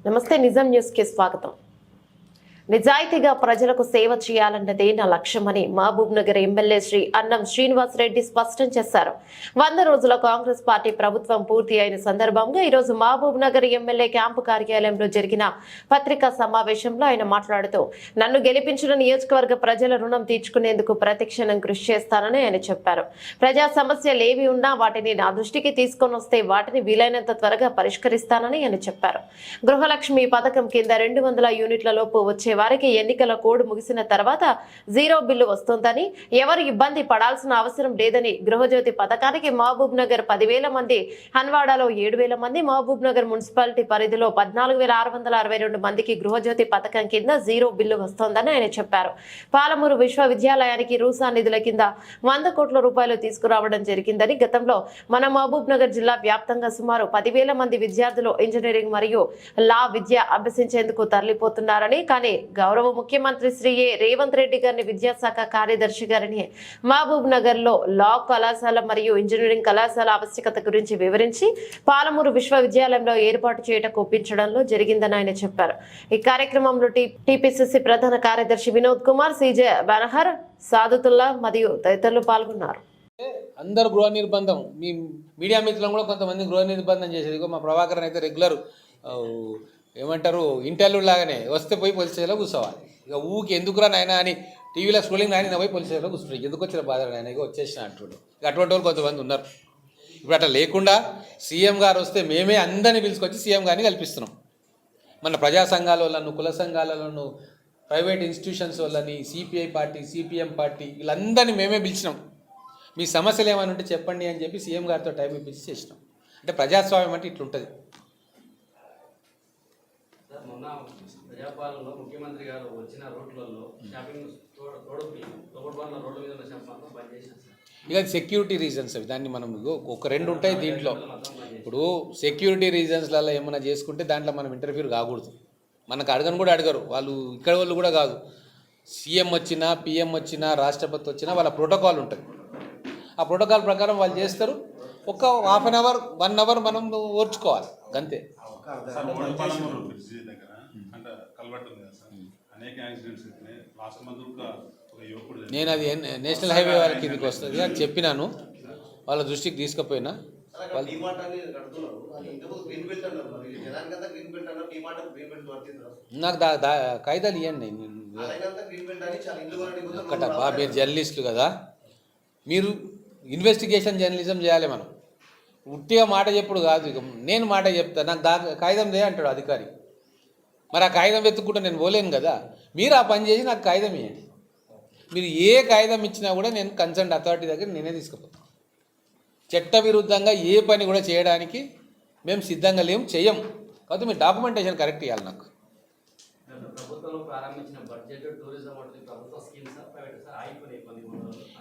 నమస్తే నిజం న్యూస్ కి స్వాగతం. నిజాయితీగా ప్రజలకు సేవ చేయాలన్నదే నా లక్ష్యమని మహబూబ్ నగర్ ఎమ్మెల్యే శ్రీ అన్నం శ్రీనివాస్ రెడ్డి స్పష్టం చేశారు. 100 రోజుల కాంగ్రెస్ పార్టీ ప్రభుత్వం పూర్తి అయిన సందర్భంగా ఈరోజు మహబూబ్ నగర్ ఎమ్మెల్యే క్యాంపు కార్యాలయంలో జరిగిన పత్రికా సమావేశంలో ఆయన మాట్లాడుతూ నన్ను గెలిపించిన నియోజకవర్గ ప్రజల రుణం తీర్చుకునేందుకు ప్రతిక్షణం కృషి చేస్తానని ఆయన చెప్పారు. ప్రజా సమస్యలు ఏవి ఉన్నా వాటిని నా దృష్టికి తీసుకొని వస్తే వాటిని వీలైనంత త్వరగా పరిష్కరిస్తానని ఆయన చెప్పారు. గృహలక్ష్మి పథకం కింద 200 యూనిట్ల లోపు వచ్చే వారికి ఎన్నికల కోడ్ ముగిసిన తర్వాత 0 బిల్లు వస్తుందని, ఎవరు ఇబ్బంది పడాల్సిన అవసరం లేదని, గృహజ్యోతి పథకానికి మహబూబ్ నగర్ 10,000 మంది, హన్వాడాలో 7,000 మంది, మహబూబ్ నగర్ మున్సిపాలిటీ పరిధిలో 14,662 మందికి గృహజ్యోతి పథకం కింద 0 బిల్లు వస్తోందని ఆయన చెప్పారు. పాలమూరు విశ్వవిద్యాలయానికి రూసా నిధుల కింద 100 కోట్ల రూపాయలు తీసుకురావడం జరిగిందని, గతంలో మన మహబూబ్ నగర్ జిల్లా వ్యాప్తంగా సుమారు 10,000 మంది విద్యార్థులు ఇంజనీరింగ్ మరియు లా విద్య అభ్యసించేందుకు తరలిపోతున్నారని, కానీ గౌరవ ముఖ్యమంత్రి శ్రీ రేవంత్ రెడ్డి గారిని విద్యాశాఖ కార్యదర్శి గారిని మహబూబ్ నగర్ లో లా కళాశాల మరియు ఇంజనీరింగ్ కళాశాల ఆవశ్యకత గురించి వివరించి పాలమూరు విశ్వవిద్యాలయంలో ఏర్పాటు చేయటకు ఒప్పించడంలో జరిగిందని ఆయన చెప్పారు. ఈ కార్యక్రమంలో టిపిసిసి ప్రధాన కార్యదర్శి వినోద్ కుమార్, సిజే బనహర్, సాదుతుల్లా మరియు తదితరులు పాల్గొన్నారు. అందరు గృహ నిర్బంధం, మీ మీడియా మిత్రులను కూడా కొంతమంది గృహ నిర్బంధం చేసేది. మా ప్రభాకర్ అయితే రెగ్యులర్ ఏమంటారు ఇంటర్వ్యూ లాగానే వస్తే పోయి పోలీస్ స్టేషన్లో కూర్చోవాలి. ఇక ఊకి ఎందుకురా నాయన అని టీవీలో స్క్రోలింగ్ నాయన పోయి పోలీస్ స్టేషన్లో కూర్చుంటారు. ఎందుకు వచ్చిన బాధ నాయన ఇక వచ్చేసిన అంటుండు. ఇక అటువంటి వాళ్ళు కొంతమంది ఉన్నారు. ఇప్పుడు అట్లా లేకుండా సీఎం గారు వస్తే మేమే అందరినీ పిలుచుకొచ్చి సీఎం గారిని కల్పిస్తున్నాం. మన ప్రజా సంఘాల వాళ్ళను, కుల సంఘాలను, ప్రైవేట్ ఇన్స్టిట్యూషన్స్ వాళ్ళని, సిపిఐ పార్టీ, సిపిఎం పార్టీ వీళ్ళందరినీ మేమే పిలిచినాం. మీ సమస్యలు ఏమైనా ఉంటే చెప్పండి అని చెప్పి సీఎం గారితో టైం ఇప్పించి చేసినాం. అంటే ప్రజాస్వామ్యం అంటే ఇట్లుంటుంది. మొన్న ప్రజాపాలనలో ముఖ్యమంత్రి గారు వచ్చిన రోడ్లలో షాపింగ్ తోడుపడిన రోడ్ల మీద ఉన్న షాప్ బంద్ చేశారు. ఇక సెక్యూరిటీ రీజన్స్ అవి, దాన్ని మనం ఒక 2 ఉంటాయి దీంట్లో. ఇప్పుడు సెక్యూరిటీ రీజన్స్లలో ఏమైనా చేసుకుంటే దాంట్లో మనం ఇంటర్ఫీర్ కాకూడదు. మనకు అడగను కూడా అడగరు వాళ్ళు, ఇక్కడ వాళ్ళు కూడా కాదు. సీఎం వచ్చినా, పిఎం వచ్చినా, రాష్ట్రపతి వచ్చినా వాళ్ళ ప్రోటోకాల్ ఉంటుంది. ఆ ప్రోటోకాల్ ప్రకారం వాళ్ళు చేస్తారు. ఒక హాఫ్ అన్ అవర్ 1 అవర్ మనం ఓర్చుకోవాలి అంతే. నేను అది నేషనల్ హైవే వాళ్ళ కిందకి వస్తుంది అని చెప్పినాను, వాళ్ళ దృష్టికి తీసుకుపోయినా. నాకు కాగితాలు ఇవ్వండి. ఒక్కటబ్బా, మీరు జర్నలిస్టులు కదా, మీరు ఇన్వెస్టిగేషన్ జర్నలిజం చేయాలి. మనం ఉట్టిగా మాట చెప్పుడు కాదు. ఇక నేను మాట చెప్తా, నాకు కాగితం దే అంటాడు అధికారి. మరి ఆ కాగితం వెతుక్కుంటే నేను పోలేను కదా. మీరు ఆ పని చేసి నాకు కాగితం ఇవ్వండి. మీరు ఏ కాగితం ఇచ్చినా కూడా నేను కన్సర్న్ అథారిటీ దగ్గర నేనే తీసుకుపోతాను. చట్ట విరుద్ధంగా ఏ పని కూడా చేయడానికి మేము సిద్ధంగా లేము, చెయ్యం. కాబట్టి మీరు డాక్యుమెంటేషన్ కరెక్ట్ ఇవ్వాలి నాకు.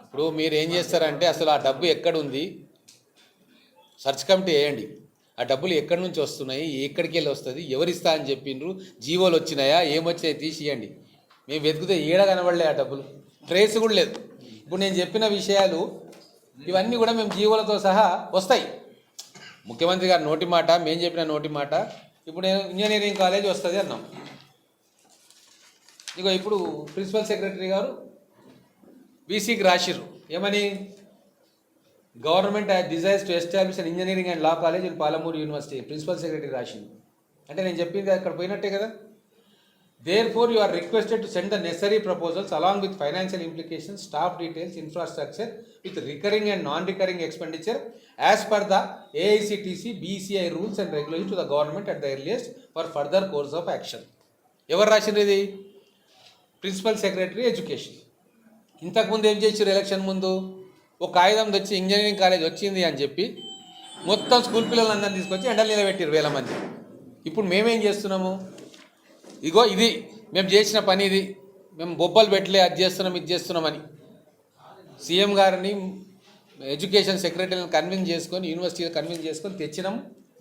ఇప్పుడు మీరు ఏం చేస్తారంటే అసలు ఆ డబ్బు ఎక్కడుంది సర్చ్ కమిటీ వేయండి. ఆ డబ్బులు ఎక్కడి నుంచి వస్తున్నాయి, ఎక్కడికి వెళ్ళి వస్తుంది, ఎవరిస్తా అని చెప్పిండ్రు, జీవోలు వచ్చినాయా, ఏమొచ్చినాయి తీసియండి. మేము వెతికితే ఏడ కనబడలే ఆ డబ్బులు, ట్రేస్ కూడా లేదు. ఇప్పుడు నేను చెప్పిన విషయాలు ఇవన్నీ కూడా మేము జీవోలతో సహా వస్తాయి. ముఖ్యమంత్రి గారు నోటి మాట, మేము చెప్పిన నోటి మాట. ఇప్పుడు నేను ఇంజనీరింగ్ కాలేజ్ వస్తుంది అన్నాం. ఇగో ఇప్పుడు ప్రిన్సిపల్ సెక్రటరీ గారు బీసీకి రాసిర్రు ఏమని, government desires to establish an engineering and law college in Palamuru university. Principal secretary రాసింది. అంటే నేను చెప్పింది అక్కడ పోయినట్టే కదా. Therefore, you are requested to send the necessary proposals along with financial implications, staff details, infrastructure with recurring and non-recurring expenditure as per the AICTC BCI rules and regulations to the government at the earliest for further course of action. ఎవరు రాసిండ్రు ఇది? Principal secretary education. ఇంతకుముందు ఏం చేసారు? Election ముందు ఒక కాగితం తెచ్చి ఇంజనీరింగ్ కాలేజ్ వచ్చింది అని చెప్పి మొత్తం స్కూల్ పిల్లలందరినీ తీసుకొచ్చి ఎండలు నిలబెట్టారు 1000 మంది. ఇప్పుడు మేమేం చేస్తున్నాము? ఇగో ఇది మేము చేసిన పని, ఇది మేము బొబ్బలు పెట్టలే, అది చేస్తున్నాం ఇది చేస్తున్నామని సీఎం గారిని ఎడ్యుకేషన్ సెక్రటరీని కన్విన్స్ చేసుకొని, యూనివర్సిటీలో కన్విన్స్ చేసుకొని తెచ్చినాం.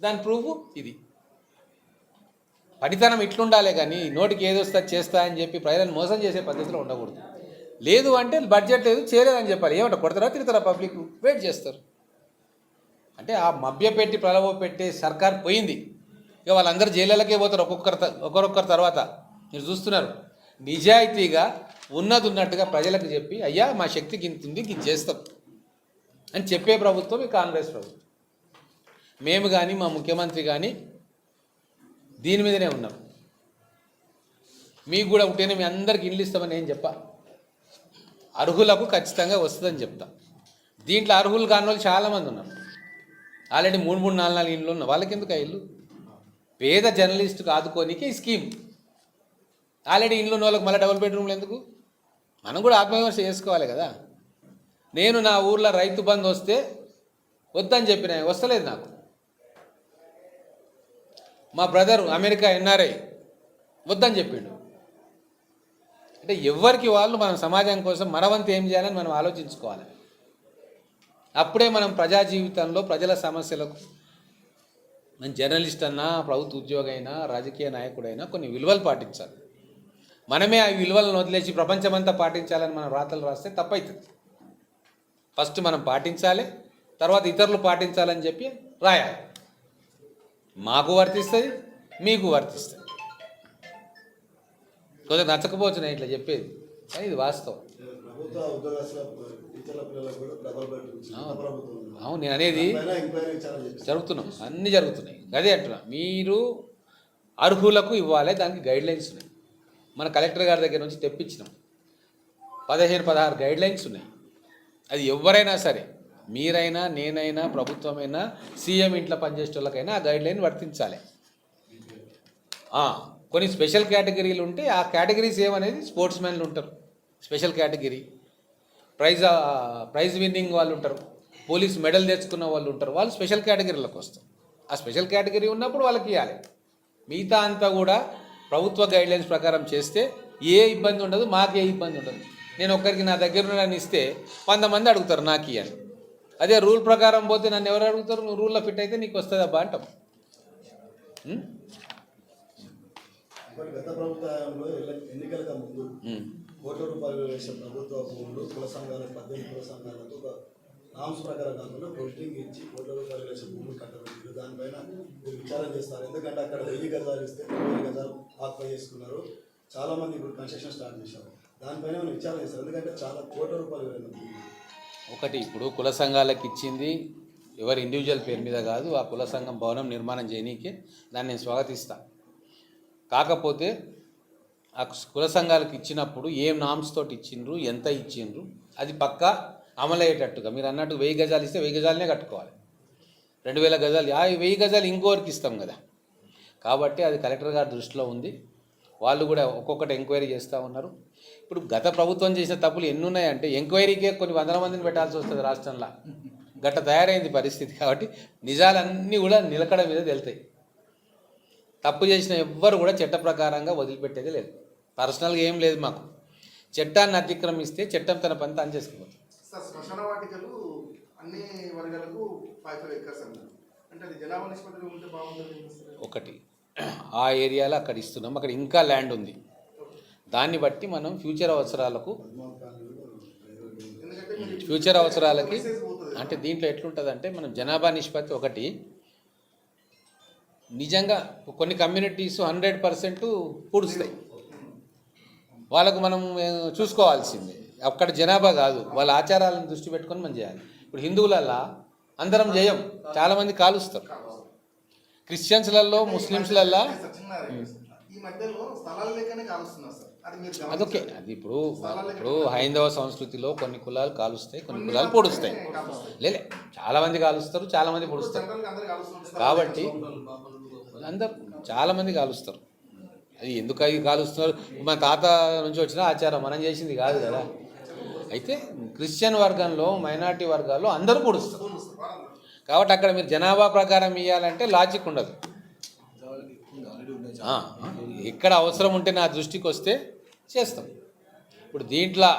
దాని ప్రూఫ్ ఇది. పనితనం ఇట్లుండాలే కానీ నోటికి ఏది వస్తా చేస్తా అని చెప్పి ప్రజలను మోసం చేసే పద్ధతిలో ఉండకూడదు. లేదు అంటే బడ్జెట్ లేదు చేయలేదని చెప్పాలి. ఏమంటారు? కొడతారా తిరుగుతారా? పబ్లిక్ వెయిట్ చేస్తారు. అంటే ఆ మభ్య పెట్టి ప్రలోభ పెట్టే సర్కార్ పోయింది. ఇక వాళ్ళందరూ జైళ్ళకే పోతారు ఒక్కొక్కరి తర్వాత. మీరు చూస్తున్నారు. నిజాయితీగా ఉన్నట్టుగా ప్రజలకు చెప్పి అయ్యా మా శక్తికి ఇంత ఉంది, ఇది చేస్తాం అని చెప్పే ప్రభుత్వం ఈ కాంగ్రెస్ ప్రభుత్వం. మేము కానీ మా ముఖ్యమంత్రి కానీ దీని మీదనే ఉన్నాం. మీకు కూడా ఉంటేనే మీ అందరికి ఇల్లు ఇస్తామని నేను చెప్పా. అర్హులకు ఖచ్చితంగా వస్తుందని చెప్తా. దీంట్లో అర్హులు కాని వాళ్ళు చాలామంది ఉన్నారు. ఆల్రెడీ 3 4 ఇళ్ళు ఉన్నారు. వాళ్ళకి ఎందుకు ఆ ఇల్లు? పేద జర్నలిస్టుకు ఆదుకోనికి ఈ స్కీమ్. ఆల్రెడీ ఇల్లు ఉన్న వాళ్ళకి మళ్ళీ డబుల్ బెడ్రూమ్లు ఎందుకు? మనం కూడా ఆత్మవిమర్శ చేసుకోవాలి కదా. నేను నా ఊర్లో రైతు బంధు వస్తే వద్దని చెప్పిన, వస్తలేదు నాకు. మా బ్రదర్ అమెరికా ఎన్ఆర్ఐ వద్దని చెప్పిండు. అంటే ఎవరికి వాళ్ళు మనం సమాజం కోసం మనవంతు ఏం చేయాలని మనం ఆలోచించుకోవాలి. అప్పుడే మనం ప్రజా జీవితంలో ప్రజల సమస్యలకు మన జర్నలిస్ట్ అన్నా, ప్రభుత్వ ఉద్యోగి అయినా, రాజకీయ నాయకుడైనా కొన్ని విలువలు పాటించాలి. మనమే ఆ విలువలను వదిలేసి ప్రపంచమంతా పాటించాలని మనం రాతలు రాస్తే తప్పవుతుంది. ఫస్ట్ మనం పాటించాలి, తర్వాత ఇతరులు పాటించాలని చెప్పి రాయాలి. మాకు వర్తిస్తుంది, మీకు వర్తిస్తుంది. కొద్దిగా నచ్చకపోవచ్చు నేను ఇట్లా చెప్పేది, కానీ ఇది వాస్తవం. అవును, నేను అనేది జరుగుతున్నాం, అన్నీ జరుగుతున్నాయి. అదే అంటున్నా, మీరు అర్హులకు ఇవ్వాలి, దానికి గైడ్లైన్స్ ఉన్నాయి. మన కలెక్టర్ గారి దగ్గర నుంచి తెప్పించినాం. 15-16 గైడ్లైన్స్ ఉన్నాయి. అది ఎవరైనా సరే, మీరైనా, నేనైనా, ప్రభుత్వమైనా, సీఎం ఇంట్లో పనిచేసే వాళ్ళకైనా ఆ గైడ్లైన్ వర్తించాలి. కొన్ని స్పెషల్ కేటగిరీలు ఉంటే ఆ కేటగిరీస్ ఏమనేది స్పోర్ట్స్ మ్యాన్లు ఉంటారు, స్పెషల్ కేటగిరీ. ప్రైజ్ విన్నింగ్ వాళ్ళు ఉంటారు, పోలీస్ మెడల్ తెచ్చుకున్న వాళ్ళు ఉంటారు, వాళ్ళు స్పెషల్ కేటగిరీలకు వస్తారు. ఆ స్పెషల్ కేటగిరీ ఉన్నప్పుడు వాళ్ళకి ఇవ్వాలి. మిగతా అంతా కూడా ప్రభుత్వ గైడ్లైన్స్ ప్రకారం చేస్తే ఏ ఇబ్బంది ఉండదు, మాకే ఇబ్బంది ఉండదు. నేను ఒక్కరికి నా దగ్గర నన్ను ఇస్తే 100 మంది అడుగుతారు నాకు అని. అదే రూల్ ప్రకారం పోతే నన్ను ఎవరు అడుగుతారు? నువ్వు రూల్లో ఫిట్ అయితే నీకు వస్తుంది అబ్బా అంటాం. గత ప్రభుత్వంలో ఎన్నికలకు ముందు కోట్ల రూపాయలు వేసే ప్రభుత్వ భూములు కుల సంఘాలకు 18 కుల సంఘాలకు నామ్స్ ప్రకారం కాకుండా ప్రొసీడింగ్ ఇచ్చి కోట్ల రూపాయలు వేసే భూములు కట్టబెట్టారు. దానిపైన మీరు విచారం చేస్తారు. ఎందుకంటే అక్కడ 1000 గజాలు ఇస్తే 1000 గజాలు ఆక్యుపై చేసుకున్నారు. చాలా మంది ఇప్పుడు కన్స్ట్రక్షన్ స్టార్ట్ చేశారు. దానిపైన మనం విచారం చేస్తారు. ఎందుకంటే చాలా కోట్ల రూపాయలు వెళ్ళిన ఒకటి ఇప్పుడు కుల సంఘాలకు ఇచ్చింది ఎవరి ఇండివిజువల్ పేరు మీద కాదు, ఆ కుల సంఘం భవనం నిర్మాణం చేయనీకే. దాన్ని నేను స్వాగతిస్తాను. కాకపోతే ఆ కుల సంఘాలకు ఇచ్చినప్పుడు ఏం నామ్స్ తోటి ఇచ్చిండ్రు, ఎంత ఇచ్చిండ్రు, అది పక్కా అమలయ్యేటట్టుగా. మీరు అన్నట్టు 1000 గజాలు ఇస్తే 1000 గజాలనే కట్టుకోవాలి. 2000 గజాలు 1000 గజాలు ఇంకోరికి ఇస్తాం కదా. కాబట్టి అది కలెక్టర్ గారి దృష్టిలో ఉంది. వాళ్ళు కూడా ఒక్కొక్కటి ఎంక్వైరీ చేస్తూ ఉన్నారు. ఇప్పుడు గత ప్రభుత్వం చేసిన తప్పులు ఎన్ని ఉన్నాయంటే ఎంక్వైరీకే కొన్ని 100 మందిని పెట్టాల్సి వస్తుంది రాష్ట్రంలో. గట్ట తయారైంది పరిస్థితి. కాబట్టి నిజాలన్నీ కూడా నిలకడ మీద వెళ్తాయి. తప్పు చేసిన ఎవ్వరు కూడా చట్ట ప్రకారంగా వదిలిపెట్టేది లేదు. పర్సనల్గా ఏం లేదు మాకు. చట్టాన్ని అతిక్రమిస్తే చట్టం తన పని తాను చేసుకుపోతుంది. సార్, శ్మశాన వాటికలు అన్ని వర్గాలకు 5 acres అన్నారు. అంటే అది జనాభా నిష్పత్తిలో ఉంటే బాగుంటుంది. ఒకటి ఆ ఏరియాలో అక్కడ ఇస్తున్నాం, అక్కడ ఇంకా ల్యాండ్ ఉంది. దాన్ని బట్టి మనం ఫ్యూచర్ అవసరాలకి అంటే దీంట్లో ఎట్లుంటుంది అంటే మనం జనాభా నిష్పత్తి ఒకటి నిజంగా కొన్ని కమ్యూనిటీస్ 100% పూడుస్తాయి. వాళ్ళకు మనం చూసుకోవాల్సిందే. అక్కడ జనాభా కాదు, వాళ్ళ ఆచారాలను దృష్టి పెట్టుకొని మనం చేయాలి. ఇప్పుడు హిందువులల్లో అందరం చేయం, చాలామంది కాలుస్తారు. క్రిస్టియన్స్లలో, ముస్లిమ్స్లల్లో ఈ మధ్యలో స్థలాలు లేకనే కాలుస్తున్నారు సార్. అదొకే. అది ఇప్పుడు హైందవ సంస్కృతిలో కొన్ని కులాలు కాలుస్తాయి, కొన్ని కులాలు పొడుస్తాయి. లేలే, చాలామంది కాలుస్తారు, చాలామంది పొడుస్తారు. కాబట్టి అందరు చాలామంది కాలుస్తారు. అది ఎందుకు అవి కాలుస్తున్నారు? మన తాత నుంచి వచ్చిన ఆచారం, మనం చేసింది కాదు కదా. అయితే క్రిస్టియన్ వర్గంలో, మైనారిటీ వర్గాల్లో అందరూ పొడుస్తారు. కాబట్టి అక్కడ మీరు జనాభా ప్రకారం ఇవ్వాలంటే లాజిక్ ఉండదు. ఎక్కడ అవసరం ఉంటే నా దృష్టికి వస్తే చేస్తాం. ఇప్పుడు దీంట్లో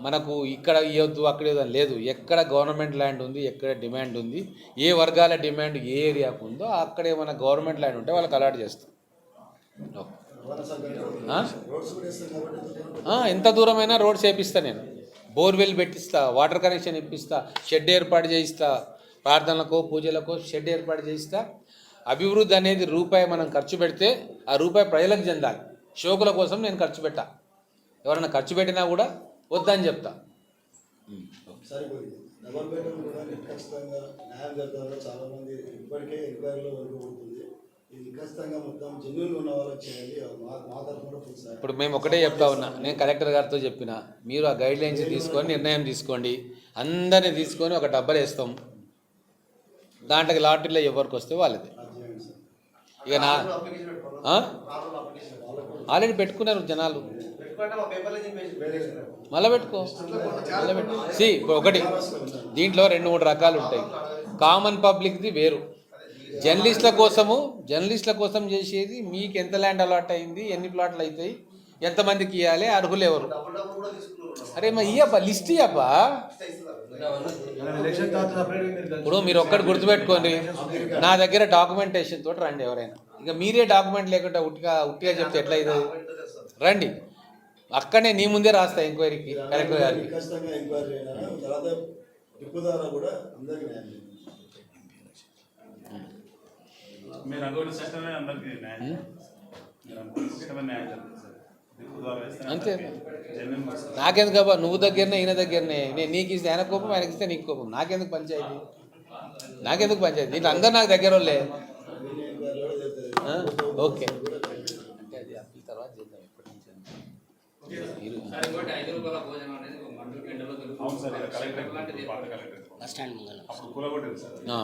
మనకు ఇక్కడ ఇవ్వద్దు, అక్కడ ఇవ్వద్దు లేదు. ఎక్కడ గవర్నమెంట్ ల్యాండ్ ఉంది, ఎక్కడ డిమాండ్ ఉంది, ఏ వర్గాల డిమాండ్ ఏ ఏరియాకు ఉందో అక్కడే మన గవర్నమెంట్ ల్యాండ్ ఉంటే వాళ్ళకి అలాట్ చేస్తాం. ఎంత దూరమైనా రోడ్స్ వేపిస్తా నేను. బోర్వెల్ పెట్టిస్తా, వాటర్ కనెక్షన్ ఇప్పిస్తా, షెడ్ ఏర్పాటు చేయిస్తా, ప్రార్థనలకు పూజలకు షెడ్ ఏర్పాటు చేయిస్తా. అభివృద్ధి అనేది రూపాయి మనం ఖర్చు పెడితే ఆ రూపాయి ప్రజలకు చెందాలి. షోకుల కోసం నేను ఖర్చు పెట్టా, ఎవరైనా ఖర్చు పెట్టినా కూడా వద్దని చెప్తా. సరిపోయింది. డబల్ బెడ్రూమ్ కూడా ఖచ్చితంగా న్యాయం జరుగుతుందో చాలా మంది ఇప్పటికే ఎంక్వైరీలో వరకు ఉంటుంది. ఇది ఖచ్చితంగా మొత్తం జెన్యున్ ఉన్న వాళ్ళకి చేయాలి. మా తరఫున కూడా ఫుల్ సార్. ఇప్పుడు మేము ఒకటే చెప్తా ఉన్నా, నేను కలెక్టర్ గారితో చెప్పిన, మీరు ఆ గైడ్ లైన్స్ తీసుకొని నిర్ణయం తీసుకోండి. అందరినీ తీసుకొని ఒక డబ్బలు వేస్తాం, దాంట్లోకి లాటరీలో ఎవరికి వస్తే వాళ్ళది. ఇక నా ఆల్రెడీ పెట్టుకున్నారు జనాలు, మళ్ళీ పెట్టుకో. ఇప్పుడు ఒకటి దీంట్లో 2-3 రకాలు ఉంటాయి. కామన్ పబ్లిక్ది వేరు, జర్నలిస్టుల కోసం చేసేది. మీకు ఎంత ల్యాండ్ అలాట్ అయింది, ఎన్ని ప్లాట్లు అవుతాయి, ఎంతమందికి ఇవ్వాలి, అర్హులు ఎవరు. అరే మా ఇయ్యబ్బా, లిస్ట్ ఇయ్యబ్బా. ఇప్పుడు మీరు ఒక్కటి గుర్తుపెట్టుకోండి, నా దగ్గర డాక్యుమెంటేషన్ తోటి రండి ఎవరైనా. ఇక మీరే డాక్యుమెంట్ లేకుండా ఉట్టిగా చెప్తే ఎట్లా అవుతుంది? రండి, అక్కడనే నీ ముందే రాస్తా ఎంక్వైరీకి, కలెక్టర్ గారికి. ఖచ్చితంగా ఎంక్వైరీ అయినా తర్వాత టిప్పు ద్వారా కూడా అందరికీ న్యాయం చేయాలి. మీరు అనుకున్న సిస్టమే అందరికీ న్యాయం, మీరు అనుకున్న సిస్టమే న్యాయం జరుగుతుంది సార్. దిక్కు ద్వారా వేస్తే అంతే. జెన్యున్ వస్తుంది. నాకెందుకు అబ్బా, నువ్వు దగ్గరనే ఈయన దగ్గరనే. నేను నీకు ఇస్తే ఆయన కోపం, ఆయనకి ఇస్తే నీకు కోపం. నాకెందుకు పంచాయతీ? దీంట్లో అందరు నాకు దగ్గర వాళ్ళే. ఓకే, అంటే అది అప్పీల్ తర్వాత చేద్దాం. ఎప్పటి నుంచి సార్, ఇంకోటి 5 రూపాయల భోజనం అనేది మండలి ఎండలో అవును సార్, దొరుకుతుంది. కలెక్టర్ లాంటిది పాత కలెక్టర్ బస్ స్టాండ్ ముంగల అప్పుడు కూలగొట్టేది సార్. ఆ.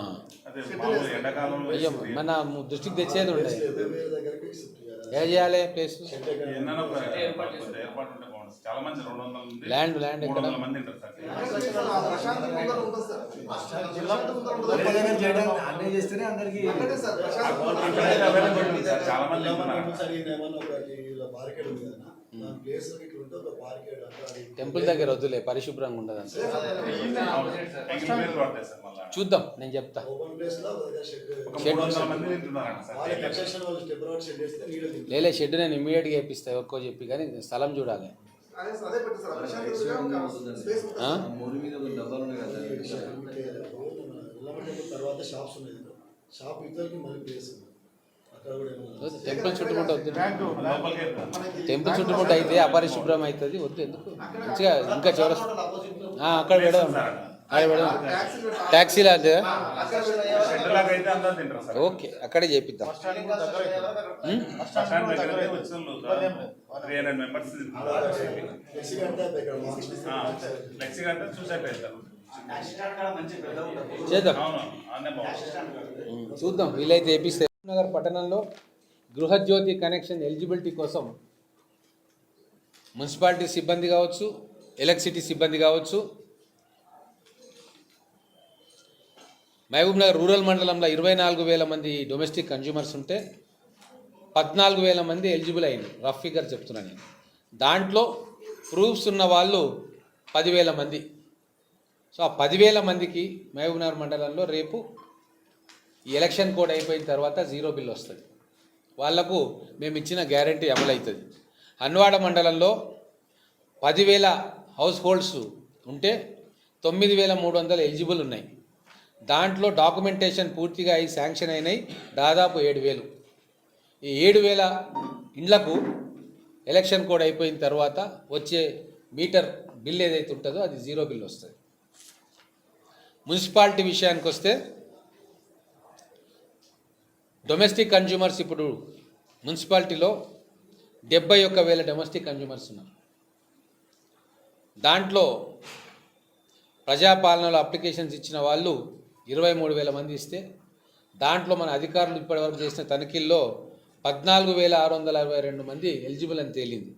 అదే మామూలు ఎండాకాలంలో అయ్యో, మన దృష్టికి తెచ్చేది ఉండదు. వేరే దగ్గరికి షిఫ్ట్ చేయాలి. ఏం చేయాలి? ప్లేస్ ఏమన్నా ఏర్పాటు ఉంటే బాగుంటుంది. చాలా మంది 200 నుండి ల్యాండ్ 300 మంది ఉంటారు సార్. ప్రశాంత్ ముందర ఉంటుంది సార్. ప్రశాంత్ ముందర ఉంటుంది. అన్నీ చేస్తేనే అందరికీ అక్కడే సార్ ప్రశాంత్ అవైలబుల్ ఉంది సార్, చాలా మంది ఉంటున్నారు. సార్ ఈయన ఏమన్నా ఒకటి ఇలా బార్కెట్ ఉంది కదా, దాని ప్లేస్ ఇట్లా ఉంటే ఒక బార్కెట్ అంటే అది టెంపుల్ దగ్గర వద్దులే, పరిశుభ్రంగా ఉండదు అంత. ఎంగిల్ పడతాయి సార్. మళ్ళీ చూద్దాం, నేను చెప్తా. ఓపెన్ ప్లేస్ లో ఒక షెడ్ ఒక 300 మంది తింటున్నారంట సార్. వాళ్ళ కన్స్ట్రక్షన్ వాళ్ళు స్టెప్ అవుట్ షెడ్ వేస్తే నీళ్ళు తింటారు. లేలే, షెడ్ నేను ఇమీడియట్గా వేపిస్తా, ఒక్కో చెప్పి, కానీ స్థలం చూడాలి. అదే పెట్టు సార్. ప్రశాంత్ స్పేస్ ఉంటుంది. ఆ? తర్వాత షాప్స్ ఉన్నాయి, షాప్ ఇద్దరికి మళ్ళీ ప్లేస్ ఉంది, అక్కడ కూడా ఏమన్నా టెంపుల్ చుట్టుముట్ట వద్దు. లోపలికి వెళ్తాం. టెంపుల్ చుట్టుముట్ట అయితే అపరిశుభ్రం అవుతుంది, వద్దు. ఎందుకు మంచిగా ఇంకా చౌరస్ అక్కడ పెడదాం, అక్కడ పెడదాం. ట్యాక్సీలా అంతే. షెడ్ లాగా అయితే అందరూ తింటారు సార్. ఓకే, అక్కడే చేపిద్దాం. బస్ స్టాండ్ దగ్గర వచ్చిన 300 మెంబర్స్ తింటున్నారు. ఫ్లెక్సీ కడితే ఇక్కడ మార్క్స్ ఫ్లెక్సీ కంటే చూసేట్టు వెళ్తారు. చేద్దాం, అవును, అన్నీ బాగుంది. చూద్దాం. వీలైతే ఏపిస్తే నగర్ పట్టణంలో గృహజ్యోతి కనెక్షన్ ఎలిజిబిలిటీ కోసం మున్సిపాలిటీ సిబ్బంది కావచ్చు, ఎలక్ట్రిసిటీ సిబ్బంది కావచ్చు, మహబూబ్ నగర్ రూరల్ మండలంలో 24,000 మంది డొమెస్టిక్ కన్జ్యూమర్స్ ఉంటే 14,000 మంది ఎలిజిబుల్ అయింది. రఫ్ ఫిగర్ చెప్తున్నా నేను. దాంట్లో ప్రూఫ్స్ ఉన్న వాళ్ళు 10,000 మంది. సో ఆ 10,000 మందికి మహబూబ్ నగర్ మండలంలో రేపు ఈ ఎలక్షన్ కోడ్ అయిపోయిన తర్వాత 0 బిల్ వస్తుంది. వాళ్లకు మేము ఇచ్చిన గ్యారంటీ అమలు అవుతుంది. హన్వాడ మండలంలో 10,000 హౌస్ హోల్డ్స్ ఉంటే 9,300 ఎలిజిబుల్ ఉన్నాయి. దాంట్లో డాక్యుమెంటేషన్ పూర్తిగా అయి శాంక్షన్ అయినాయి దాదాపు 7,000. ఈ 7,000 ఇండ్లకు ఎలక్షన్ కోడ్ అయిపోయిన తర్వాత వచ్చే మీటర్ బిల్ ఏదైతే ఉంటుందో అది 0 బిల్ వస్తుంది. మున్సిపాలిటీ విషయానికి వస్తే డొమెస్టిక్ కన్జ్యూమర్స్ ఇప్పుడు మున్సిపాలిటీలో 71,000 డొమెస్టిక్ కన్జ్యూమర్స్ ఉన్నారు. దాంట్లో ప్రజాపాలనలో అప్లికేషన్స్ ఇచ్చిన వాళ్ళు 23,000 మంది ఇస్తే దాంట్లో మన అధికారులు ఇప్పటివరకు చేసిన తనిఖీల్లో 14,662 మంది ఎలిజిబుల్ అని తేలింది.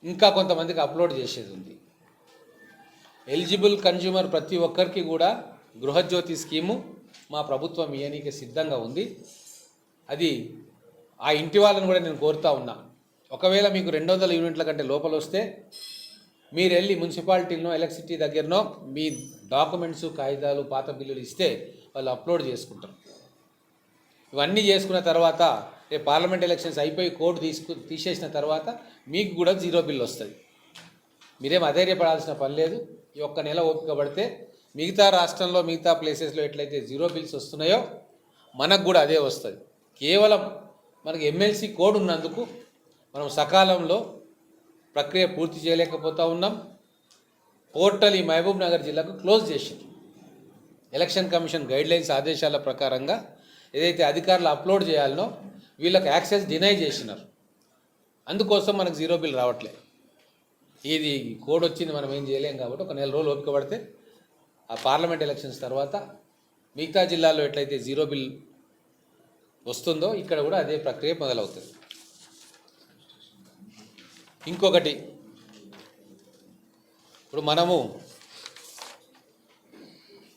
ఇంకా కొంతమందికి అప్లోడ్ చేసేది ఉంది. ఎలిజిబుల్ కన్జ్యూమర్ ప్రతి ఒక్కరికి కూడా గృహజ్యోతి స్కీము మా ప్రభుత్వం ఇయనీకి సిద్ధంగా ఉంది. అది ఆ ఇంటి వాళ్ళని కూడా నేను కోరుతా ఉన్నా, ఒకవేళ మీకు 200 యూనిట్ల కంటే లోపల వస్తే మీరు వెళ్ళి మున్సిపాలిటీలో ఎలక్ట్రిసిటీ దగ్గరనో మీ డాక్యుమెంట్స్, కాగితాలు, పాత బిల్లులు ఇస్తే వాళ్ళు అప్లోడ్ చేసుకుంటారు. ఇవన్నీ చేసుకున్న తర్వాత రేపు పార్లమెంట్ ఎలక్షన్స్ అయిపోయి కోడ్ తీసేసిన తర్వాత మీకు కూడా 0 బిల్ వస్తుంది. మీరేం అధైర్యపడాల్సిన పని లేదు. ఈ ఒక్క నెల ఓపిక పడితే మిగతా రాష్ట్రంలో మిగతా ప్లేసెస్లో ఎట్లయితే జీరో బిల్స్ వస్తున్నాయో మనకు కూడా అదే వస్తుంది. కేవలం మనకి ఎమ్మెల్సీ కోడ్ ఉన్నందుకు మనం సకాలంలో ప్రక్రియ పూర్తి చేయలేకపోతూ ఉన్నాం. పోర్టల్ ఈ మహబూబ్ నగర్ జిల్లాకు క్లోజ్ చేసింది. ఎలక్షన్ కమిషన్ గైడ్లైన్స్ ఆదేశాల ప్రకారంగా ఏదైతే అధికారులు అప్లోడ్ చేయాలనో వీళ్ళకి యాక్సెస్ డినై చేసినారు. అందుకోసం మనకు జీరో బిల్ రావట్లే. ఇది కోడ్ వచ్చింది, మనం ఏం చేయలేం కాబట్టి ఒక నెల రోజులు ఓపిక పడితే ఆ పార్లమెంట్ ఎలక్షన్స్ తర్వాత మిగతా జిల్లాల్లో ఎట్లయితే జీరో బిల్ వస్తుందో ఇక్కడ కూడా అదే ప్రక్రియ మొదలవుతుంది. ఇంకొకటి, ఇప్పుడు మనము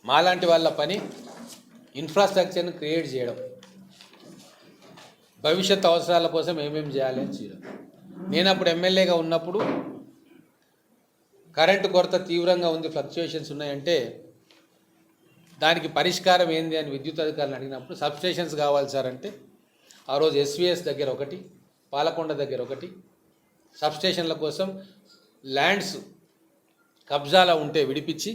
మాలాంటి వాళ్ళ పని ఇన్ఫ్రాస్ట్రక్చర్ని క్రియేట్ చేయడం, భవిష్యత్ అవసరాల కోసం ఏమేమి చేయాలి అని చేయడం. నేను అప్పుడు ఎమ్మెల్యేగా ఉన్నప్పుడు కరెంటు కొరత తీవ్రంగా ఉంది, ఫ్లక్చుయేషన్స్ ఉన్నాయంటే దానికి పరిష్కారం ఏంది అని విద్యుత్ అధికారులను అడిగినప్పుడు సబ్స్టేషన్స్ కావాలి సార్ అంటే ఆ రోజు ఎస్వీఎస్ దగ్గర ఒకటి, పాలకొండ దగ్గర ఒకటి సబ్స్టేషన్ల కోసం ల్యాండ్స్ కబ్జాలో ఉంటే విడిపించి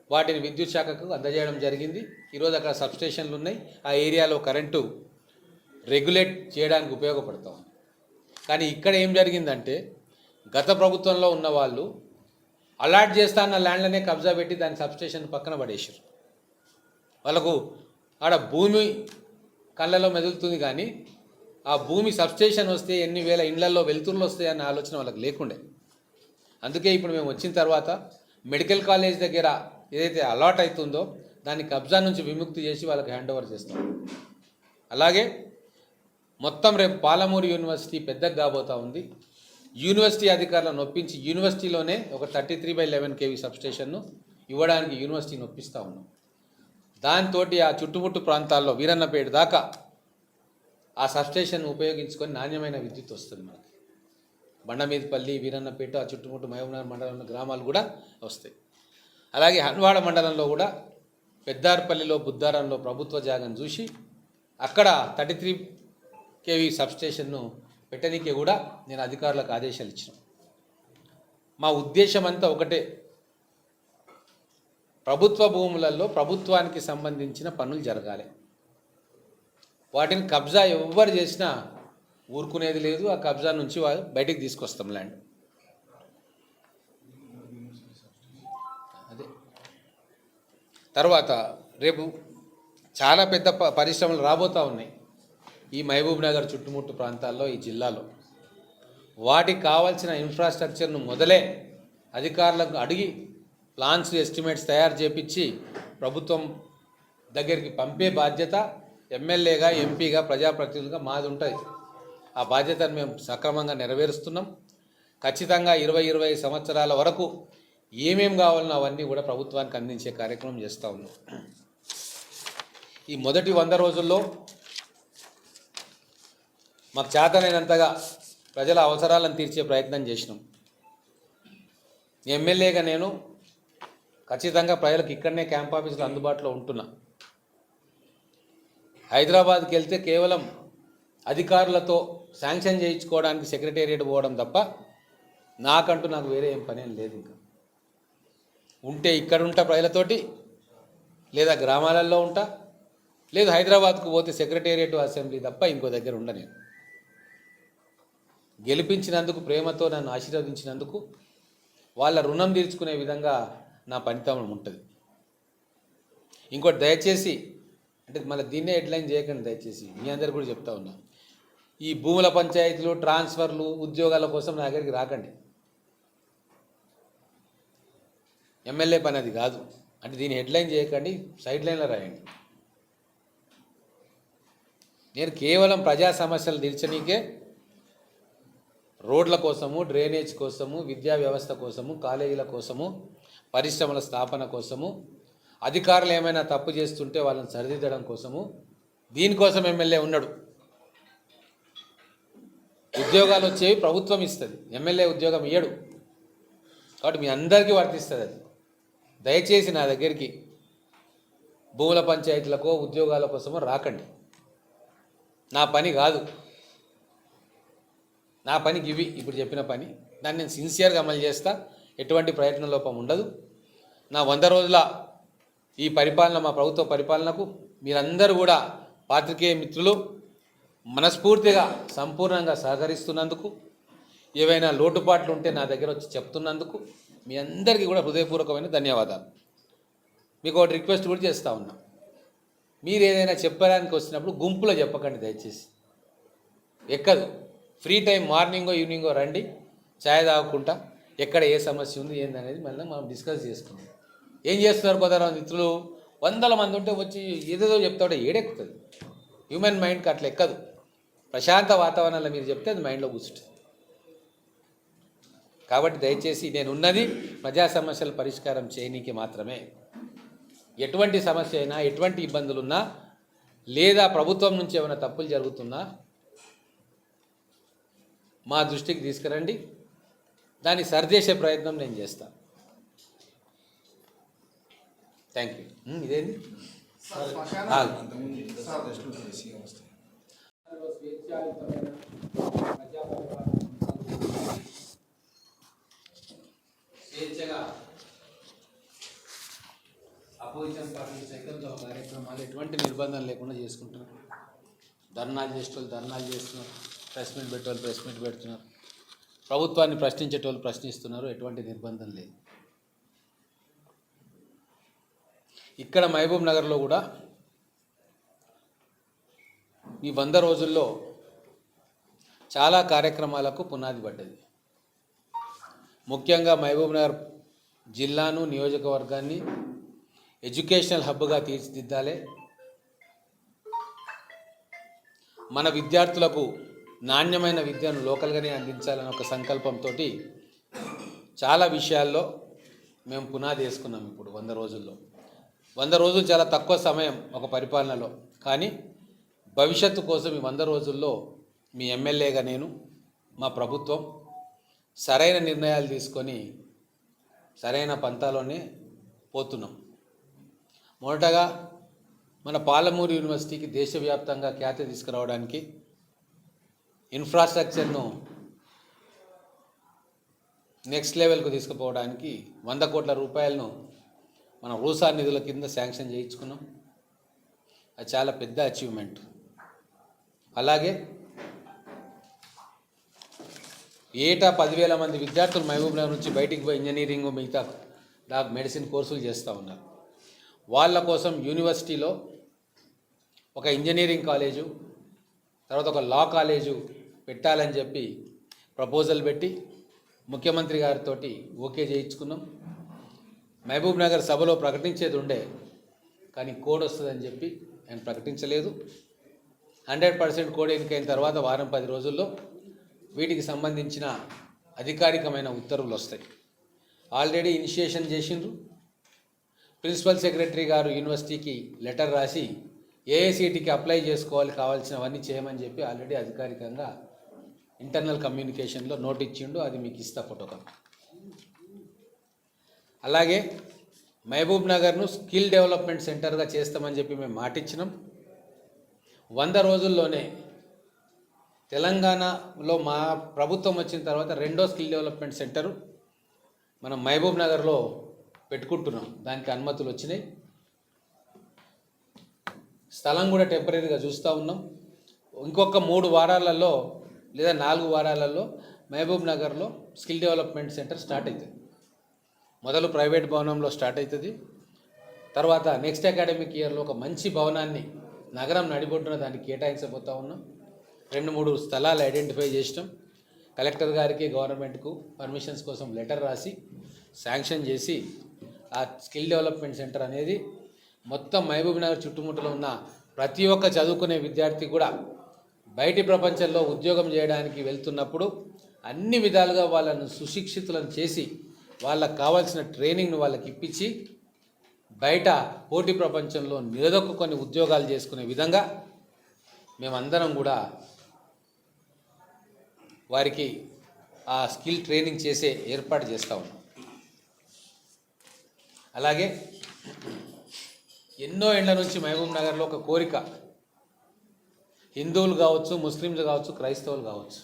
వాటిని విద్యుత్ శాఖకు అందజేయడం జరిగింది. ఈరోజు అక్కడ సబ్స్టేషన్లు ఉన్నాయి, ఆ ఏరియాలో కరెంటు రెగ్యులేట్ చేయడానికి ఉపయోగపడతాం. కానీ ఇక్కడ ఏం జరిగిందంటే గత ప్రభుత్వంలో ఉన్న వాళ్ళు అలాట్ చేస్తా అన్న ల్యాండ్లనే కబ్జా పెట్టి దాని సబ్స్టేషన్ పక్కన పడేసారు. వాళ్ళకు ఆడ భూమి కళ్ళలో మెదులుతుంది కానీ ఆ భూమి సబ్స్టేషన్ వస్తే ఎన్ని వేల ఇండ్లలో వెలుతురులు వస్తాయన్న ఆలోచన వాళ్ళకి లేకుండే. అందుకే ఇప్పుడు మేము వచ్చిన తర్వాత మెడికల్ కాలేజ్ దగ్గర ఏదైతే అలాట్ అవుతుందో దాన్ని కబ్జా నుంచి విముక్తి చేసి వాళ్ళకి హ్యాండ్ ఓవర్ చేస్తాం. అలాగే మొత్తం రేపు పాలమూరు యూనివర్సిటీ పెద్దగా కాబోతూ ఉంది. యూనివర్సిటీ అధికారులను ఒప్పించి యూనివర్సిటీలోనే ఒక 33/11 kV సబ్స్టేషన్ను ఇవ్వడానికి యూనివర్సిటీని ఒప్పిస్తూ ఉన్నాం. దాంతో ఆ చుట్టుముట్టు ప్రాంతాల్లో వీరన్నపేట దాకా ఆ సబ్స్టేషన్ ఉపయోగించుకొని నాణ్యమైన విద్యుత్ వస్తుంది మనకి. బండమీదపల్లి, వీరన్నపేట, ఆ చుట్టుముట్టు మహబూబ్నగర్ మండలంలో గ్రామాలు కూడా వస్తాయి. అలాగే హన్వాడ మండలంలో కూడా పెద్దార్పల్లిలో, బుద్ధారంలో ప్రభుత్వ జాగం చూసి అక్కడ 33 kV సబ్స్టేషన్ను పెట్టడానికి కూడా నేను అధికారులకు ఆదేశాలు ఇచ్చిన. మా ఉద్దేశం అంతా ఒకటే, ప్రభుత్వ భూములలో ప్రభుత్వానికి సంబంధించిన పనులు జరగాలి. వాటిని కబ్జా ఎవ్వరు చేసినా ఊరుకునేది లేదు. ఆ కబ్జా నుంచి బయటికి తీసుకొస్తాం ల్యాండ్. అదే తర్వాత రేపు చాలా పెద్ద పరిశ్రమలు రాబోతూ ఉన్నాయి ఈ మహబూబ్ నగర్ చుట్టుముట్టు ప్రాంతాల్లో, ఈ జిల్లాలో. వాటికి కావాల్సిన ఇన్ఫ్రాస్ట్రక్చర్ను మొదలే అధికారులకు అడిగి ప్లాన్స్, ఎస్టిమేట్స్ తయారు చేపించి ప్రభుత్వం దగ్గరికి పంపే బాధ్యత ఎమ్మెల్యేగా, ఎంపీగా, ప్రజాప్రతినిధులుగా మాది ఉంటుంది. ఆ బాధ్యతను మేము సక్రమంగా నెరవేరుస్తున్నాం. ఖచ్చితంగా 20-25 సంవత్సరాల వరకు ఏమేం కావాలనో అవన్నీ కూడా ప్రభుత్వానికి అందించే కార్యక్రమం చేస్తూ ఉన్నాం. ఈ మొదటి 100 రోజుల్లో మాకు చేతనైనంతగా ప్రజల అవసరాలను తీర్చే ప్రయత్నం చేసినాం. ఎమ్మెల్యేగా నేను ఖచ్చితంగా ప్రజలకు ఇక్కడనే క్యాంప్ ఆఫీసులు అందుబాటులో ఉంటున్నా. హైదరాబాద్కి వెళ్తే కేవలం అధికారులతో శాంక్షన్ చేయించుకోవడానికి సెక్రటేరియట్ పోవడం తప్ప నాకు వేరే ఏం పని లేదు. ఇంకా ఉంటే ఇక్కడ ఉంటా ప్రజలతోటి, లేదా గ్రామాలలో ఉంటా, లేదు హైదరాబాద్కు పోతే సెక్రటేరియట్, అసెంబ్లీ తప్ప ఇంకో దగ్గర ఉండ. నేను గెలిపించినందుకు, ప్రేమతో నన్ను ఆశీర్వదించినందుకు వాళ్ళ రుణం తీర్చుకునే విధంగా నా పనితనం ఉంటుంది. ఇంకోటి, దయచేసి అంటే మళ్ళీ దీన్నే హెడ్లైన్ చేయకండి, దయచేసి మీ అందరు కూడా చెప్తా ఉన్నా, ఈ భూముల పంచాయతీలు, ట్రాన్స్ఫర్లు, ఉద్యోగాల కోసం నా దగ్గరికి రాకండి. ఎమ్మెల్యే పని అది కాదు. అంటే దీన్ని హెడ్లైన్ చేయకండి, సైడ్ లైన్లో రాయండి. నేను కేవలం ప్రజా సమస్యలు తీర్చనీకే, రోడ్ల కోసము, డ్రైనేజ్ కోసము, విద్యా వ్యవస్థ కోసము, కాలేజీల కోసము, పరిశ్రమల స్థాపన కోసము, అధికారులు ఏమైనా తప్పు చేస్తుంటే వాళ్ళని సరిదిద్దడం కోసము, దీనికోసం ఎమ్మెల్యే ఉన్నాడు. ఉద్యోగాలు వచ్చేవి ప్రభుత్వం ఇస్తుంది, ఎమ్మెల్యే ఉద్యోగం ఇయ్యడు. కాబట్టి మీ అందరికీ వర్తిస్తుంది అది. దయచేసి నా దగ్గరికి భూముల పంచాయతీలకో ఉద్యోగాల కోసమో రాకండి. నా పని కాదు. నా పనికి ఇవి ఇప్పుడు చెప్పిన పని, దాన్ని నేను సిన్సియర్గా అమలు చేస్తా. ఎటువంటి ప్రయత్న లోపం ఉండదు. నా 100 రోజుల ఈ పరిపాలన, మా ప్రభుత్వ పరిపాలనకు మీరందరూ కూడా పాత్రికేయ మిత్రులు మనస్ఫూర్తిగా సంపూర్ణంగా సహకరిస్తున్నందుకు, ఏవైనా లోటుపాట్లు ఉంటే నా దగ్గర వచ్చి చెప్తున్నందుకు మీ అందరికీ కూడా హృదయపూర్వకమైన ధన్యవాదాలు. మీకు ఒకటి రిక్వెస్ట్ కూడా చేస్తూ ఉన్నా, మీరు ఏదైనా చెప్పడానికి వచ్చినప్పుడు గుంపులో చెప్పకండి దయచేసి. ఎక్కదు, ఫ్రీ టైం మార్నింగో ఈవినింగో రండి, ఛాయ్ తాగుకుంటా ఎక్కడ ఏ సమస్య ఉంది ఏందనేది మళ్ళీ మనం డిస్కస్ చేసుకుందాం. ఏం చేస్తున్నారు కొందరు మిత్రులు, 100 మంది ఉంటే వచ్చి ఏదేదో చెప్తాడే ఏడెక్కుతుంది. హ్యూమన్ మైండ్కి అట్లా ఎక్కదు. ప్రశాంత వాతావరణంలో మీరు చెప్తే అది మైండ్లో కూర్చుంటుంది. కాబట్టి దయచేసి నేను ఉన్నది ప్రజా సమస్యల పరిష్కారం చేయనీకి మాత్రమే. ఎటువంటి సమస్య అయినా, ఎటువంటి ఇబ్బందులున్నా, లేదా ప్రభుత్వం నుంచి ఏమైనా తప్పులు జరుగుతున్నా మా దృష్టికి తీసుకురండి, దాన్ని సరిచేసే ప్రయత్నం నేను చేస్తాను. Thank you. ఇదేంటి స్వేచ్ఛగా అపోజిషన్ పార్టీ సైకిల్తో కార్యక్రమాలు ఎటువంటి నిర్బంధం లేకుండా చేసుకుంటున్నారు. ధర్నాలు చేసేటోళ్ళు ధర్నాలు చేస్తున్నారు, ప్రెస్ మీట్ పెట్టేవాళ్ళు ప్రెస్ మీట్ పెడుతున్నారు, ప్రభుత్వాన్ని ప్రశ్నించేటోళ్ళు ప్రశ్నిస్తున్నారు. ఎటువంటి నిర్బంధం లేదు. ఇక్కడ మహబూబ్ నగర్లో కూడా ఈ 100 రోజుల్లో చాలా కార్యక్రమాలకు పునాది పడ్డది. ముఖ్యంగా మహబూబ్ నగర్ జిల్లాను, నియోజకవర్గాన్ని ఎడ్యుకేషనల్ హబ్గా తీర్చిదిద్దాలి. మన విద్యార్థులకు నాణ్యమైన విద్యను లోకల్గానే అందించాలని ఒక సంకల్పంతో చాలా విషయాల్లో మేము పునాది వేసుకున్నాం. ఇప్పుడు 100 రోజుల్లో 100 రోజులు చాలా తక్కువ సమయం ఒక పరిపాలనలో, కానీ భవిష్యత్తు కోసం ఈ 100 రోజుల్లో మీ ఎమ్మెల్యేగా నేను, మా ప్రభుత్వం సరైన నిర్ణయాలు తీసుకొని సరైన పంతాలోనే పోతున్నాం. మొదటగా మన పాలమూరు యూనివర్సిటీకి దేశవ్యాప్తంగా ఖ్యాతి తీసుకురావడానికి, ఇన్ఫ్రాస్ట్రక్చర్ను నెక్స్ట్ లెవెల్కు తీసుకుపోవడానికి 100 కోట్ల రూపాయలను మనం రూసా నిధుల కింద శాంక్షన్ చేయించుకున్నాం. అది చాలా పెద్ద అచీవ్మెంట్. అలాగే ఏటా 10,000 మంది విద్యార్థులు మహబూబ్ నగర్ నుంచి బయటికి పోయి ఇంజనీరింగ్, మిగతా మెడిసిన్ కోర్సులు చేస్తూ ఉన్నారు. వాళ్ళ కోసం యూనివర్సిటీలో ఒక ఇంజనీరింగ్ కాలేజు, తర్వాత ఒక లా కాలేజు పెట్టాలని చెప్పి ప్రపోజల్ పెట్టి ముఖ్యమంత్రి గారితో ఓకే చేయించుకున్నాం. మహబూబ్ నగర్ సభలో ప్రకటించేది ఉండే, కానీ కోడ్ వస్తుందని చెప్పి ఆయన ప్రకటించలేదు. 100% కోడ్ ఎన్నికైన తర్వాత వారం 10 రోజుల్లో వీటికి సంబంధించిన అధికారికమైన ఉత్తర్వులు వస్తాయి. ఆల్రెడీ ఇనిషియేషన్ చేసిండ్రు. ప్రిన్సిపల్ సెక్రటరీ గారు యూనివర్సిటీకి లెటర్ రాసి ఏఐసిటికి అప్లై చేసుకోవాలి, కావాల్సినవన్నీ చేయమని చెప్పి ఆల్రెడీ అధికారికంగా ఇంటర్నల్ కమ్యూనికేషన్లో నోట్ ఇచ్చిండు. అది మీకు ఇస్తా ఫోటోకాపీ. అలాగే మహబూబ్ నగర్ను స్కిల్ డెవలప్మెంట్ సెంటర్గా చేస్తామని చెప్పి మేము మాటిచ్చినాం. 100 రోజుల్లోనే తెలంగాణలో మా ప్రభుత్వం వచ్చిన తర్వాత 2వ స్కిల్ డెవలప్మెంట్ సెంటరు మనం మహబూబ్ నగర్లో పెట్టుకుంటున్నాం. దానికి అనుమతులు వచ్చినాయి. స్థలం కూడా టెంపరీగా చూస్తూ ఉన్నాం. ఇంకొక 3 వారాలలో లేదా 4 వారాలలో మహబూబ్ నగర్లో స్కిల్ డెవలప్మెంట్ సెంటర్ స్టార్ట్ అవుతుంది. మొదలు ప్రైవేట్ భవనంలో స్టార్ట్ అవుతుంది. తర్వాత నెక్స్ట్ అకాడమిక్ ఇయర్లో ఒక మంచి భవనాన్ని నగరం నడిబొడ్డున దానికి కేటాయించబోతూ ఉన్నాం. 2-3 స్థలాలు ఐడెంటిఫై చేసినాం. కలెక్టర్ గారికి, గవర్నమెంట్కు పర్మిషన్స్ కోసం లెటర్ రాసి శాంక్షన్ చేసి ఆ స్కిల్ డెవలప్మెంట్ సెంటర్ అనేది మొత్తం మహబూబ్ నగర్ చుట్టుముట్టలో ఉన్న ప్రతి ఒక్క చదువుకునే విద్యార్థి కూడా బయటి ప్రపంచంలో ఉద్యోగం చేయడానికి వెళ్తున్నప్పుడు అన్ని విధాలుగా వాళ్ళను సుశిక్షితులను చేసి వాళ్ళకు కావాల్సిన ట్రైనింగ్ను వాళ్ళకి ఇప్పించి బయట పోటీ ప్రపంచంలో నిలదొక్కుని ఉద్యోగాలు చేసుకునే విధంగా మేమందరం కూడా వారికి ఆ స్కిల్ ట్రైనింగ్ చేసే ఏర్పాటు చేస్తూ ఉన్నాం. అలాగే ఎన్నో ఏళ్ల నుంచి మహబూబ్ నగర్లో ఒక కోరిక, హిందువులు కావచ్చు, ముస్లింలు కావచ్చు, క్రైస్తవులు కావచ్చు,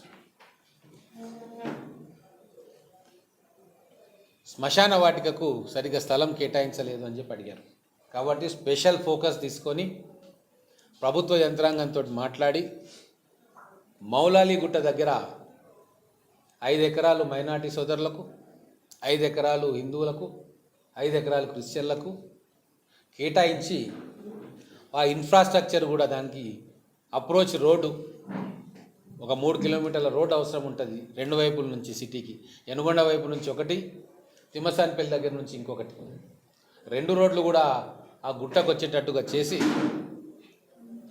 శ్మశాన వాటికకు సరిగ్గా స్థలం కేటాయించలేదు అని చెప్పి అడిగారు. కాబట్టి స్పెషల్ ఫోకస్ తీసుకొని ప్రభుత్వ యంత్రాంగంతో మాట్లాడి మౌలాలీగుట్ట దగ్గర 5 ఎకరాలు మైనార్టీ సోదరులకు, 5 ఎకరాలు హిందువులకు, 5 ఎకరాలు క్రిస్టియన్లకు కేటాయించి ఆ ఇన్ఫ్రాస్ట్రక్చర్ కూడా దానికి అప్రోచ్ రోడ్డు ఒక 3 కిలోమీటర్ల రోడ్డు అవసరం ఉంటుంది 2 వైపుల నుంచి సిటీకి. యనుగొండ వైపు నుంచి ఒకటి, తిమ్మసానిపల్లి దగ్గర నుంచి ఇంకొకటి, 2 రోడ్లు కూడా ఆ గుట్టకు వచ్చేటట్టుగా చేసి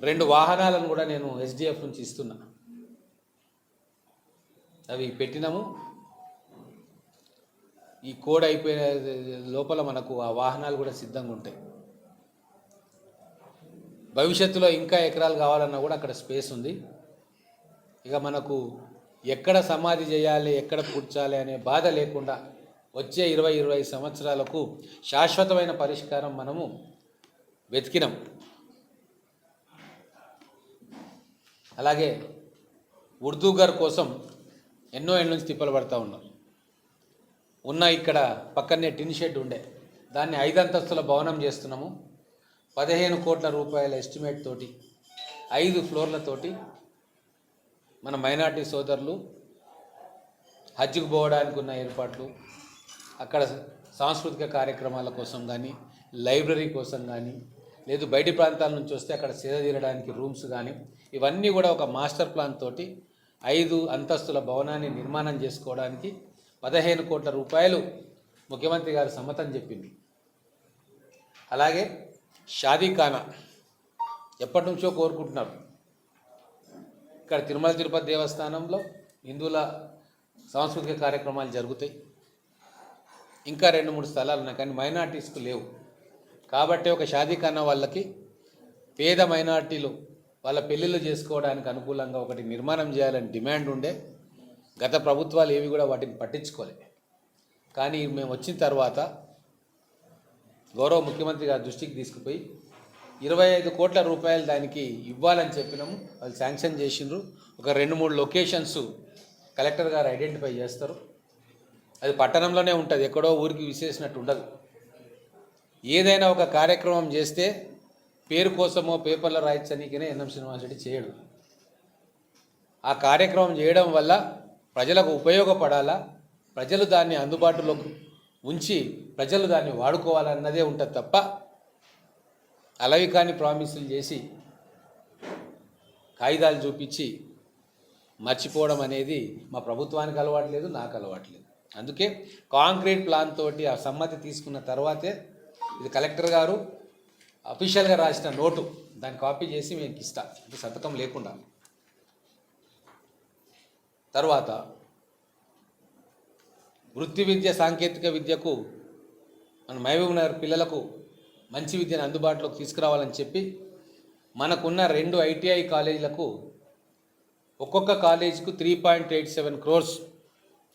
2 వాహనాలను కూడా నేను ఎస్డిఎఫ్ నుంచి ఇస్తున్నా. అవి పెట్టినాము. ఈ కోడ్ అయిపోయిన లోపల మనకు ఆ వాహనాలు కూడా సిద్ధంగా ఉంటాయి. భవిష్యత్తులో ఇంకా ఎకరాలు కావాలన్నా కూడా అక్కడ స్పేస్ ఉంది. ఇక మనకు ఎక్కడ సమాధి చేయాలి, ఎక్కడ కూర్చాలి అనే బాధ లేకుండా వచ్చే 20-25 సంవత్సరాలకు శాశ్వతమైన పరిష్కారం మనము వెతికినాం. అలాగే ఉర్దూగర్ కోసం ఎన్నో ఏళ్ళ నుంచి తిప్పలు పడతా ఉన్నాం. ఉన్న ఇక్కడ పక్కనే టిన్ షెడ్ ఉండే, దాన్ని 5 అంతస్తుల భవనం చేస్తున్నాము. 15 కోట్ల రూపాయల ఎస్టిమేట్ తోటి 5 ఫ్లోర్లతోటి మన మైనార్టీ సోదరులు హజ్కి పోవడానికి ఉన్న ఏర్పాట్లు, అక్కడ సాంస్కృతిక కార్యక్రమాల కోసం కానీ, లైబ్రరీ కోసం కానీ, లేదు బయటి ప్రాంతాల నుంచి వస్తే అక్కడ సేద తీరడానికి రూమ్స్ కానీ, ఇవన్నీ కూడా ఒక మాస్టర్ ప్లాన్ తోటి 5 అంతస్తుల భవనాన్ని నిర్మాణం చేసుకోవడానికి 15 కోట్ల రూపాయలు ముఖ్యమంత్రి గారు సమ్మతం చెప్పింది. అలాగే షాదీఖానా ఎప్పటి నుంచో కోరుకుంటున్నారు. ఇక్కడ తిరుమల తిరుపతి దేవస్థానంలో హిందువుల సాంస్కృతిక కార్యక్రమాలు జరుగుతాయి. ఇంకా 2-3 స్థలాలు ఉన్నాయి, కానీ మైనార్టీస్కు లేవు. కాబట్టి ఒక షాదీఖానా వాళ్ళకి, పేద మైనార్టీలు వాళ్ళ పెళ్ళిళ్ళు చేసుకోవడానికి అనుకూలంగా ఒకటి నిర్మాణం చేయాలని డిమాండ్ ఉండే. గత ప్రభుత్వాలు ఏవి కూడా వాటిని పట్టించుకోలేదు. కానీ మేము వచ్చిన తర్వాత గౌరవ ముఖ్యమంత్రి గారి దృష్టికి తీసుకుపోయి 25 కోట్ల రూపాయలు దానికి ఇవ్వాలని చెప్పినాము. వాళ్ళు శాంక్షన్ చేసిండ్రు. ఒక 2-3 లొకేషన్స్ కలెక్టర్ గారు ఐడెంటిఫై చేస్తారు. అది పట్టణంలోనే ఉంటుంది, ఎక్కడో ఊరికి విసేసినట్టు ఉండదు. ఏదైనా ఒక కార్యక్రమం చేస్తే పేరు కోసమో పేపర్లో రాయించనీకనే ఎన్ఎం శ్రీనివాస్ రెడ్డి చేయడు. ఆ కార్యక్రమం చేయడం వల్ల ప్రజలకు ఉపయోగపడాలా, ప్రజలు దాన్ని అందుబాటులో ఉంచి ప్రజలు దాన్ని వాడుకోవాలన్నదే ఉంటుంది తప్ప అలవి కాని ప్రామిసులు చేసి కాగితాలు చూపించి మర్చిపోవడం అనేది మా ప్రభుత్వానికి అలవాట్లేదు, నాకు అలవాట్లేదు. అందుకే కాంక్రీట్ ప్లాన్ తోటి ఆ సమ్మతి తీసుకున్న తర్వాతే ఇది కలెక్టర్ గారు అఫీషియల్గా రాసిన నోటు, దాన్ని కాపీ చేసి మీకు ఇస్తా, అంటే సంతకం లేకుండా. తర్వాత వృత్తి విద్య, సాంకేతిక విద్యకు మన మహబూబ్ నగర్ పిల్లలకు మంచి విద్యను అందుబాటులోకి తీసుకురావాలని చెప్పి మనకున్న 2 ఐటీఐ కాలేజీలకు ఒక్కొక్క కాలేజీకు 3.87 crores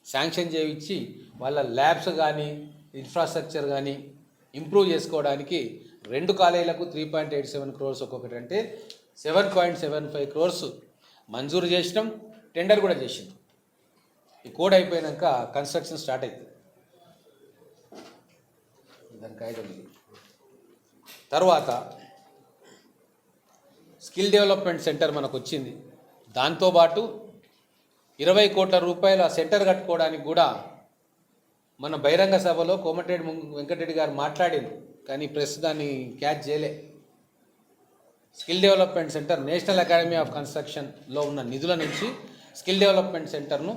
శాంక్షన్ చేయించి వాళ్ళ ల్యాబ్స్ కానీ ఇన్ఫ్రాస్ట్రక్చర్ కానీ ఇంప్రూవ్ చేసుకోవడానికి 2 కాలేజీలకు 3.87 crores ఒక్కొక్కటి, అంటే 7.75 crores మంజూరు చేసినాం. టెండర్ కూడా చేసింది. ఈ కోడ్ అయిపోయాక కన్స్ట్రక్షన్ స్టార్ట్ అవుతుంది. దానికి కాగితం ఇది. తర్వాత స్కిల్ డెవలప్మెంట్ సెంటర్ మనకు వచ్చింది. దాంతోపాటు 20 కోట్ల రూపాయలు ఆ సెంటర్ కట్టుకోవడానికి కూడా మన బహిరంగ సభలో కోమటిరెడ్డి వెంకటరెడ్డి గారు మాట్లాడింది, కానీ ప్రెస్ దాన్ని క్యాచ్ చేయలే. Skill development centre national academy of కన్స్ట్రక్షన్లో ఉన్న నిధుల నుంచి స్కిల్ డెవలప్మెంట్ సెంటర్ను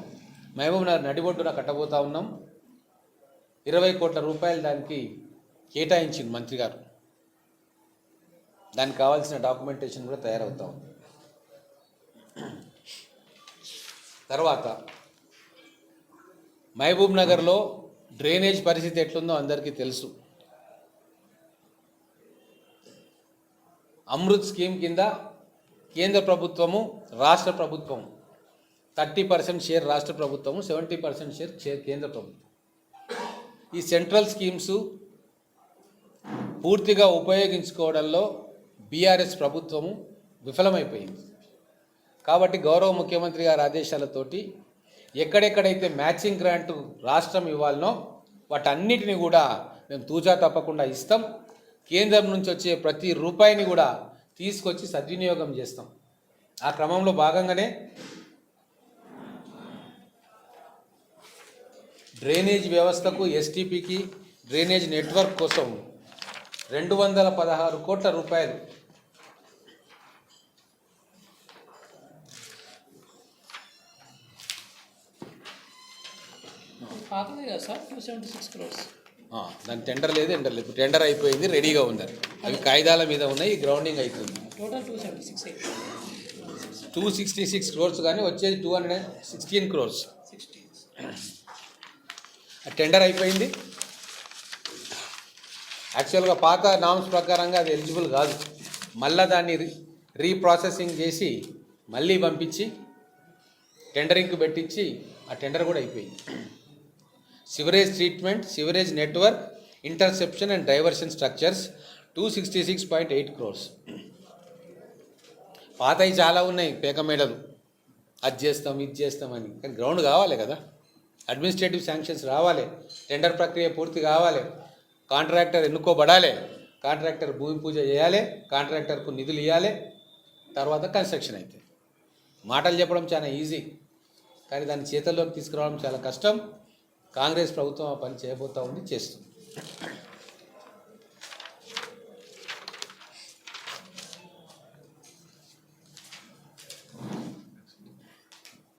మహబూబ్ నగర్ నడిబొడ్డున కట్టబోతా ఉన్నాం. 20 కోట్ల రూపాయలు దానికి కేటాయించింది మంత్రి గారు. దానికి కావాల్సిన డాక్యుమెంటేషన్ కూడా తయారవుతా ఉంది. తర్వాత మహబూబ్ నగర్లో డ్రైనేజ్ పరిస్థితి ఎట్లుందో అందరికీ తెలుసు. అమృత్ స్కీమ్ కింద కేంద్ర ప్రభుత్వము, రాష్ట్ర ప్రభుత్వము 30% షేర్ రాష్ట్ర ప్రభుత్వము, 70% షేర్ కేంద్ర ప్రభుత్వం. ఈ సెంట్రల్ స్కీమ్స్ పూర్తిగా ఉపయోగించుకోవడంలో బీఆర్ఎస్ ప్రభుత్వము విఫలమైపోయింది. కాబట్టి గౌరవ ముఖ్యమంత్రి గారి ఆదేశాలతోటి ఎక్కడెక్కడైతే మ్యాచింగ్ గ్రాంట్ రాష్ట్రం ఇవ్వాలనో వాటన్నిటిని కూడా మేము తూచా తప్పకుండా ఇస్తాం. కేంద్రం నుంచి వచ్చే ప్రతి రూపాయిని కూడా తీసుకొచ్చి సద్వినియోగం చేస్తాం. ఆ క్రమంలో భాగంగానే డ్రైనేజ్ వ్యవస్థకు, ఎస్టీపీకి, డ్రైనేజ్ నెట్వర్క్ కోసం 216 కోట్ల రూపాయలు పాతదే కదా సార్ 276 crores. దాని టెండర్ లేదు, ఇప్పుడు టెండర్ అయిపోయింది, రెడీగా ఉంది. అవి కాగితాల మీద ఉన్నాయి, గ్రౌండింగ్ అవుతుంది. టోటల్ 276 266 crores కానీ వచ్చేది 216 crores. 60. టెండర్ అయిపోయింది. యాక్చువల్గా పాత నామ్స్ ప్రకారంగా అది ఎలిజిబుల్ కాదు. మళ్ళీ దాన్ని రీప్రాసెసింగ్ చేసి మళ్ళీ పంపించి టెండరింగ్కి పెట్టించి ఆ టెండర్ కూడా అయిపోయింది. Sewerage treatment, sewerage network, interception and diversion structures 266.8 crores. పాతవి చాలా ఉన్నాయి, పేక మేడలు, అది చేస్తాం ఇది చేస్తామని. కానీ గ్రౌండ్ కావాలి కదా, అడ్మినిస్ట్రేటివ్ శాంక్షన్స్ రావాలి, టెండర్ ప్రక్రియ పూర్తి కావాలి, కాంట్రాక్టర్ ఎన్నుకోబడాలి, కాంట్రాక్టర్ భూమి పూజ చేయాలి, కాంట్రాక్టర్కు నిధులు ఇవ్వాలి, తర్వాత కన్స్ట్రక్షన్ అవుతుంది. మాటలు చెప్పడం చాలా ఈజీ, కానీ దాన్ని చేతుల్లోకి తీసుకురావడం చాలా కష్టం. కాంగ్రెస్ ప్రభుత్వం ఆ పని చేయబోతూ ఉంది, చేస్తుంది.